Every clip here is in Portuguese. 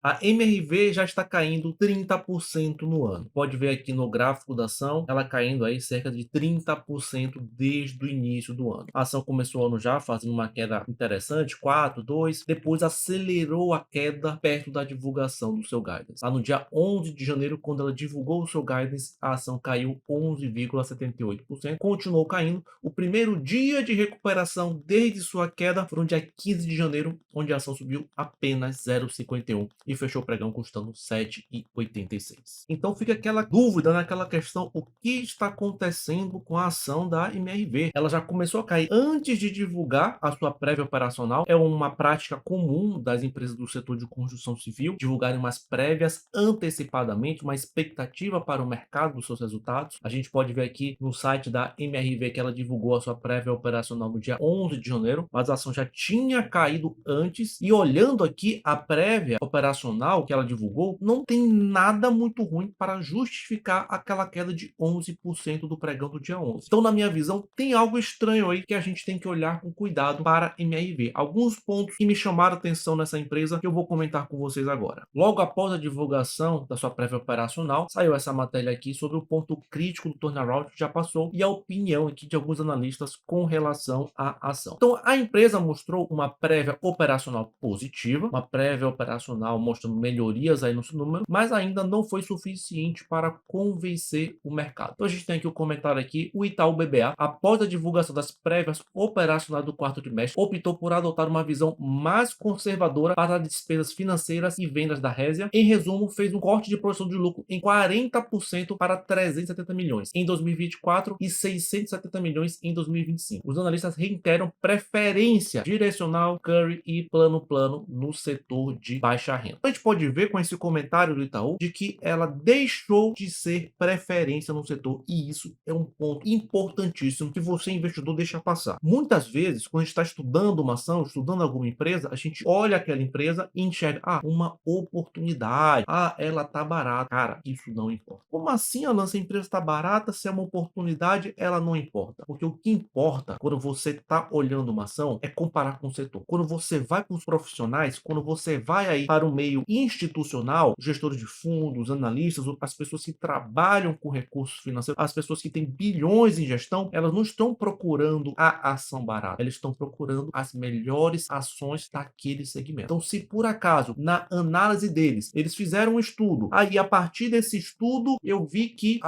A MRV já está caindo 30% no ano. Pode ver aqui no gráfico da ação, ela caindo aí cerca de 30% desde o início do ano. A ação começou o ano já fazendo uma queda interessante, 4, 2, depois acelerou a queda perto da divulgação do seu guidance. Lá no dia 11 de janeiro, quando ela divulgou o seu guidance, a ação caiu 11,78%, continuou caindo. O primeiro dia de recuperação desde sua queda foi no dia 15 de janeiro, onde a ação subiu apenas 0,51 e fechou o pregão custando 7,86. Então fica aquela dúvida naquela questão, o que está acontecendo com a ação da MRV? Ela já começou a cair antes de divulgar a sua prévia operacional. É uma prática comum das empresas do setor de construção civil divulgarem umas prévias antecipadamente, uma expectativa para o mercado dos seus resultados. A gente pode ver aqui no site da MRV que ela divulgou a sua prévia operacional no dia 11 de janeiro, mas a ação já tinha caído antes, e olhando aqui a prévia operacional que ela divulgou, não tem nada muito ruim para justificar aquela queda de 11% do pregão do dia 11. Então, na minha visão, tem algo estranho aí que a gente tem que olhar com cuidado para a MRV. Alguns pontos que me chamaram atenção nessa empresa que eu vou comentar com vocês agora. Logo após a divulgação da sua prévia operacional, saiu essa matéria aqui sobre o ponto crítico do turnaround que já passou e a opinião aqui de alguns analistas com relação à ação. Então, a empresa mostrou uma prévia operacional positiva, uma prévia operacional mostrando melhorias aí no seu número, mas ainda não foi suficiente para convencer o mercado. Então a gente tem aqui o comentário aqui, o Itaú BBA, após a divulgação das prévias operacionais do quarto trimestre, optou por adotar uma visão mais conservadora para as despesas financeiras e vendas da Resia. Em resumo, fez um corte de projeção de lucro em 40% para 370 milhões em 2024 e 670 milhões em 2025. Os analistas reiteram preferência direcional, Curry e plano no setor de baixa renda. A gente pode ver com esse comentário do Itaú de que ela deixou de ser preferência no setor, e isso é um ponto importantíssimo que você, investidor, deixa passar. Muitas vezes, quando a gente está estudando uma ação, estudando alguma empresa, a gente olha aquela empresa e enxerga, uma oportunidade, ela tá barata. Cara, isso não importa. Como assim, Alan, se a empresa está barata, se é uma oportunidade, ela não importa. Porque o que importa quando você está olhando uma ação é comparar com o setor. Quando você vai para os profissionais, quando você vai aí para o meio institucional, gestores de fundos, analistas, as pessoas que trabalham com recursos financeiros, as pessoas que têm bilhões em gestão, elas não estão procurando a ação barata, elas estão procurando as melhores ações daquele segmento. Então, se por acaso, na análise deles, eles fizeram um estudo, aí a partir desse estudo, eu vi que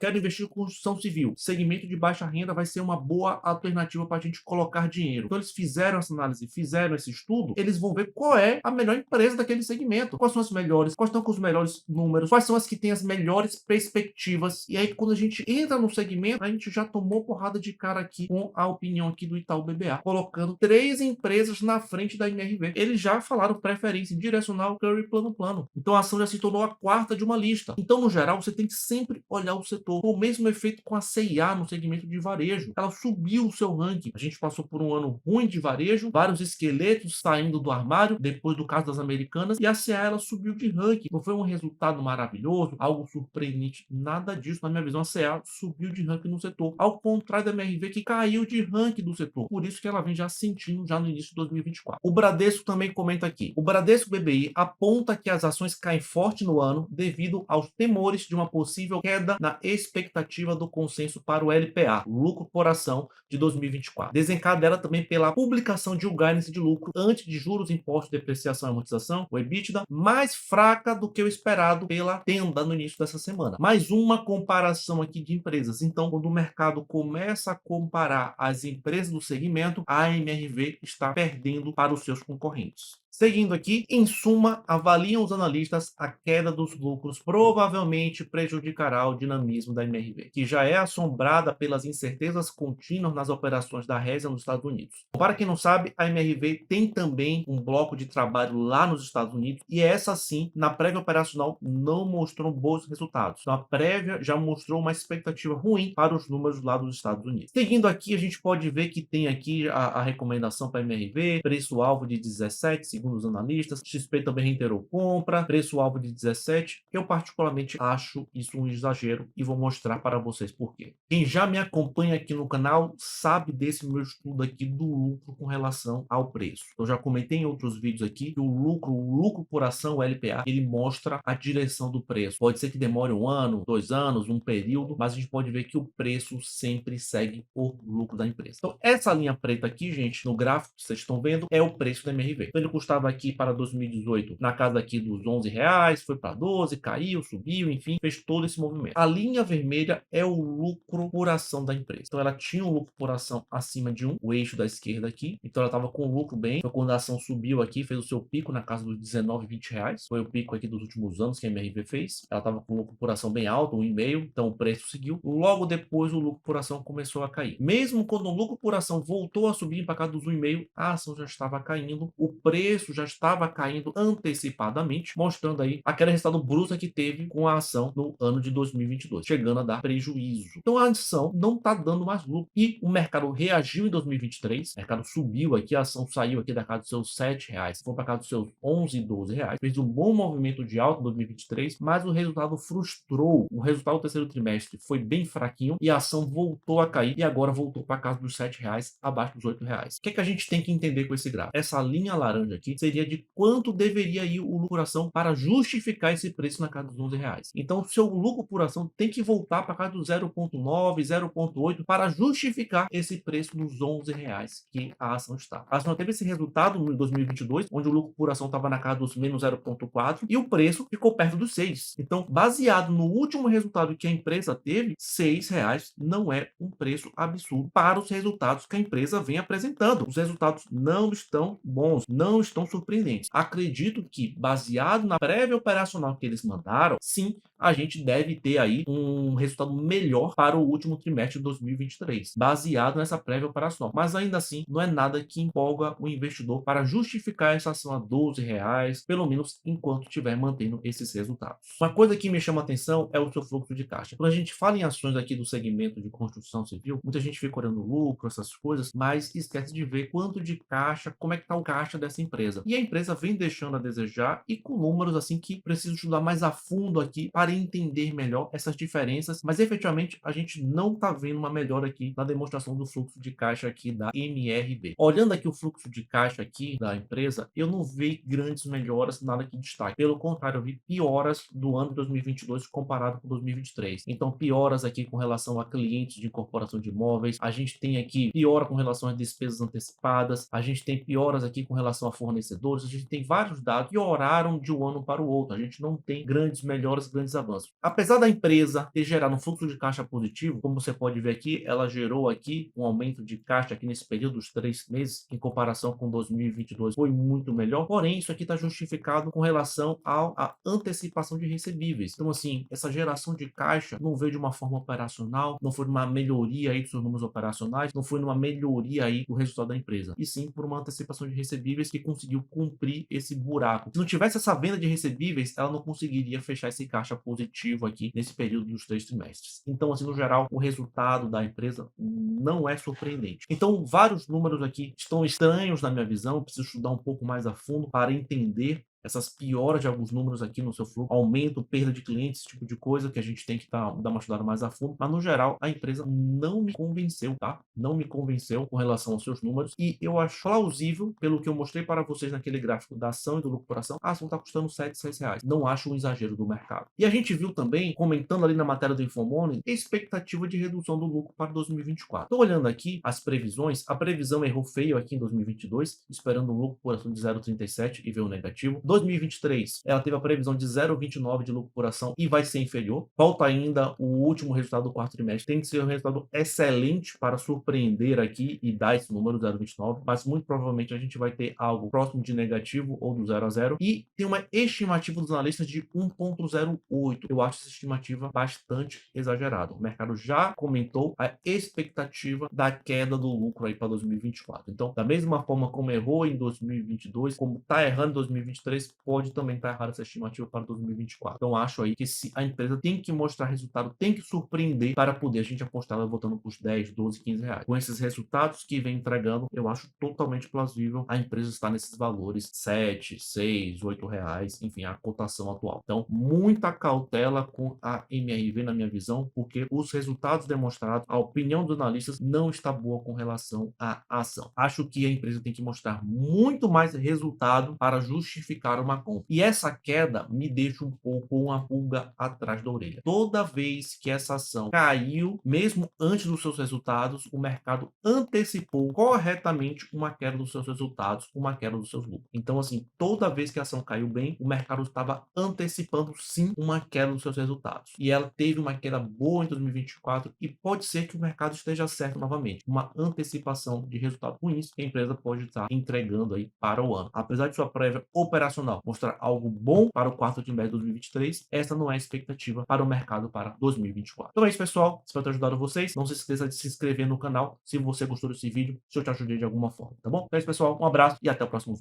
quero investir em construção civil, segmento de baixa renda vai ser uma boa alternativa para a gente colocar dinheiro. Então, eles fizeram essa análise, fizeram esse estudo, eles vão ver qual é a melhor empresa daquele segmento, quais são as melhores, quais estão com os melhores números, quais são as que têm as melhores perspectivas. E aí, quando a gente entra no segmento, a gente já tomou porrada de cara aqui com a opinião aqui do Itaú BBA, colocando 3 empresas na frente da MRV. Eles já falaram preferência direcional, Curry, plano. Então a ação já se tornou a quarta de uma lista. Então, no geral, você tem que sempre olhar o setor. O mesmo efeito com a CIA no segmento de varejo. Ela subiu o seu ranking. A gente passou por um ano ruim de varejo, vários esqueletos saindo do armário, depois do caso das Americanas, e a CIA ela subiu de ranking. Não foi um resultado maravilhoso, algo surpreendente, nada disso. Na minha visão, a CIA subiu de ranking no setor, ao contrário da MRV, que caiu de ranking do setor. Por isso que ela vem já sentindo já no início de 2024. O Bradesco também comenta aqui. O Bradesco BBI aponta que as ações caem forte no ano devido aos temores de uma possível queda na expectativa do consenso para o LPA, lucro por ação, de 2024. Desencadeada também pela publicação de um guidance de lucro antes de juros, impostos, depreciação e amortização, o EBITDA, mais fraca do que o esperado pela Tenda no início dessa semana. Mais uma comparação aqui de empresas. Então, quando o mercado começa a comparar as empresas do segmento, a MRV está perdendo para os seus concorrentes. Seguindo aqui, em suma, avaliam os analistas a queda dos lucros provavelmente prejudicará o dinamismo da MRV, que já é assombrada pelas incertezas contínuas nas operações da Resia nos Estados Unidos. Para quem não sabe, a MRV tem também um bloco de trabalho lá nos Estados Unidos, e essa sim, na prévia operacional, não mostrou bons resultados. Então, a prévia já mostrou uma expectativa ruim para os números lá dos Estados Unidos. Seguindo aqui, a gente pode ver que tem aqui a recomendação para a MRV, preço-alvo de 17, segundo segundo os analistas. XP também reiterou compra, preço-alvo de 17. Eu particularmente acho isso um exagero e vou mostrar para vocês por quê. Quem já me acompanha aqui no canal sabe desse meu estudo aqui do lucro com relação ao preço. Eu já comentei em outros vídeos aqui que o lucro por ação, o LPA, ele mostra a direção do preço. Pode ser que demore 1 ano, 2 anos, um período, mas a gente pode ver que o preço sempre segue o lucro da empresa. Então, essa linha preta aqui, gente, no gráfico que vocês estão vendo, é o preço da MRV. Então, ele custava aqui para 2018 na casa aqui dos R$ 11, foi para 12, caiu, subiu, enfim, fez todo esse movimento. A linha vermelha é o lucro por ação da empresa. Então, ela tinha um lucro por ação acima de 1, o eixo da esquerda aqui. Então, ela estava com um lucro bem. Foi quando a ação subiu aqui, fez o seu pico na casa dos R$ 19, R$ 20. Foi o pico aqui dos últimos anos que a MRV fez. Ela estava com lucro por ação bem alto, 1,5. Então, o preço seguiu. Logo depois, o lucro por ação começou a cair. Mesmo quando o lucro por ação voltou a subir para casa dos 1,5, a ação já estava caindo. O preço já estava caindo antecipadamente, mostrando aí aquele resultado bruto que teve com a ação no ano de 2022, chegando a dar prejuízo. Então, a ação não está dando mais lucro. E o mercado reagiu em 2023. O mercado subiu aqui, a ação saiu aqui da casa dos seus R$ 7, foi para casa dos seus 11, R$ 12. Fez um bom movimento de alta em 2023, mas o resultado frustrou. O resultado do terceiro trimestre foi bem fraquinho e a ação voltou a cair e agora voltou para casa dos R$ 7, abaixo dos R$ 8. O que é que a gente tem que entender com esse gráfico? Essa linha laranja aqui seria de quanto deveria ir o lucro por ação para justificar esse preço na casa dos R$ 11. Então, o seu lucro por ação tem que voltar para casa do 0,9, 0,8 para justificar esse preço dos R$ 11 que a ação está. A ação teve esse resultado em 2022, onde o lucro por ação estava na casa dos menos 0,4 e o preço ficou perto dos 6. Então, baseado no último resultado que a empresa teve, R$ 6 não é um preço absurdo para os resultados que a empresa vem apresentando. Os resultados não estão bons, não estão surpreendentes. Acredito que, baseado na prévia operacional que eles mandaram, sim, a gente deve ter aí um resultado melhor para o último trimestre de 2023, baseado nessa prévia operacional. Mas ainda assim, não é nada que empolga o investidor para justificar essa ação a R$ 12, pelo menos enquanto estiver mantendo esses resultados. Uma coisa que me chama a atenção é o seu fluxo de caixa. Quando a gente fala em ações aqui do segmento de construção civil, muita gente fica olhando lucro, essas coisas, mas esquece de ver quanto de caixa, como é que está o caixa dessa empresa. E a empresa vem deixando a desejar e com números assim que preciso estudar mais a fundo aqui para entender melhor essas diferenças, mas efetivamente a gente não está vendo uma melhora aqui na demonstração do fluxo de caixa aqui da MRV. Olhando aqui o fluxo de caixa aqui da empresa, eu não vi grandes melhoras, nada que destaque. Pelo contrário, eu vi pioras do ano de 2022 comparado com 2023. Então, pioras aqui com relação a clientes de incorporação de imóveis, a gente tem aqui piora com relação às despesas antecipadas, a gente tem pioras aqui com relação a fornecedores, a gente tem vários dados que pioraram de um ano para o outro. A gente não tem grandes melhoras, grandes avanços. Apesar da empresa ter gerado um fluxo de caixa positivo, como você pode ver aqui, ela gerou aqui um aumento de caixa aqui nesse período dos 3 meses, em comparação com 2022, foi muito melhor. Porém, isso aqui está justificado com relação à antecipação de recebíveis. Então, assim, essa geração de caixa não veio de uma forma operacional, não foi uma melhoria aí dos seus números operacionais, não foi uma melhoria aí do resultado da empresa, e sim por uma antecipação de recebíveis que conseguiu cumprir esse buraco. Se não tivesse essa venda de recebíveis, ela não conseguiria fechar esse caixa positivo aqui nesse período dos 3 trimestres. Então, assim, no geral, o resultado da empresa não é surpreendente. Então, vários números aqui estão estranhos na minha visão, preciso estudar um pouco mais a fundo para entender essas pioras de alguns números aqui no seu fluxo, aumento, perda de clientes, esse tipo de coisa que a gente tem que dar uma estudada mais a fundo, mas no geral a empresa não me convenceu, tá? Não me convenceu com relação aos seus números e eu acho plausível, pelo que eu mostrei para vocês naquele gráfico da ação e do lucro por ação, a ação está custando R$ 7, Não acho um exagero do mercado. E a gente viu também, comentando ali na matéria do Infomoney, a expectativa de redução do lucro para 2024. Estou olhando aqui as previsões, a previsão errou feio aqui em 2022, esperando um lucro por ação de 0,37 e veio negativo. 2023, ela teve a previsão de 0,29 de lucro por ação e vai ser inferior. Falta ainda o último resultado do quarto trimestre. Tem que ser um resultado excelente para surpreender aqui e dar esse número 0,29, mas muito provavelmente a gente vai ter algo próximo de negativo ou do 0 a 0 e tem uma estimativa dos analistas de 1,08. Eu acho essa estimativa bastante exagerada. O mercado já comentou a expectativa da queda do lucro aí para 2024. Então, da mesma forma como errou em 2022, como está errando em 2023, 2023, pode também estar errada essa estimativa para 2024. Então acho aí que se a empresa tem que mostrar resultado, tem que surpreender para poder a gente apostar ela voltando para os 10, 12, 15 reais. Com esses resultados que vem entregando, eu acho totalmente plausível a empresa estar nesses valores 7, 6, 8 reais, enfim, a cotação atual. Então, muita cautela com a MRV na minha visão, porque os resultados demonstrados, a opinião dos analistas não está boa com relação à ação. Acho que a empresa tem que mostrar muito mais resultado para justificar uma compra. E essa queda me deixa um pouco uma pulga atrás da orelha. Toda vez que essa ação caiu, mesmo antes dos seus resultados, o mercado antecipou corretamente uma queda dos seus resultados, uma queda dos seus lucros. Então, assim, toda vez que a ação caiu bem, o mercado estava antecipando sim uma queda dos seus resultados. E ela teve uma queda boa em 2024 e pode ser que o mercado esteja certo novamente. Uma antecipação de resultados ruins que a empresa pode estar entregando aí para o ano. Apesar de sua prévia operacional mostrar algo bom para o quarto trimestre de 2023, essa não é a expectativa para o mercado para 2024. Então é isso, pessoal. Espero ter ajudado vocês. Não se esqueça de se inscrever no canal se você gostou desse vídeo, se eu te ajudei de alguma forma, tá bom? Então é isso, pessoal. Um abraço e até o próximo vídeo.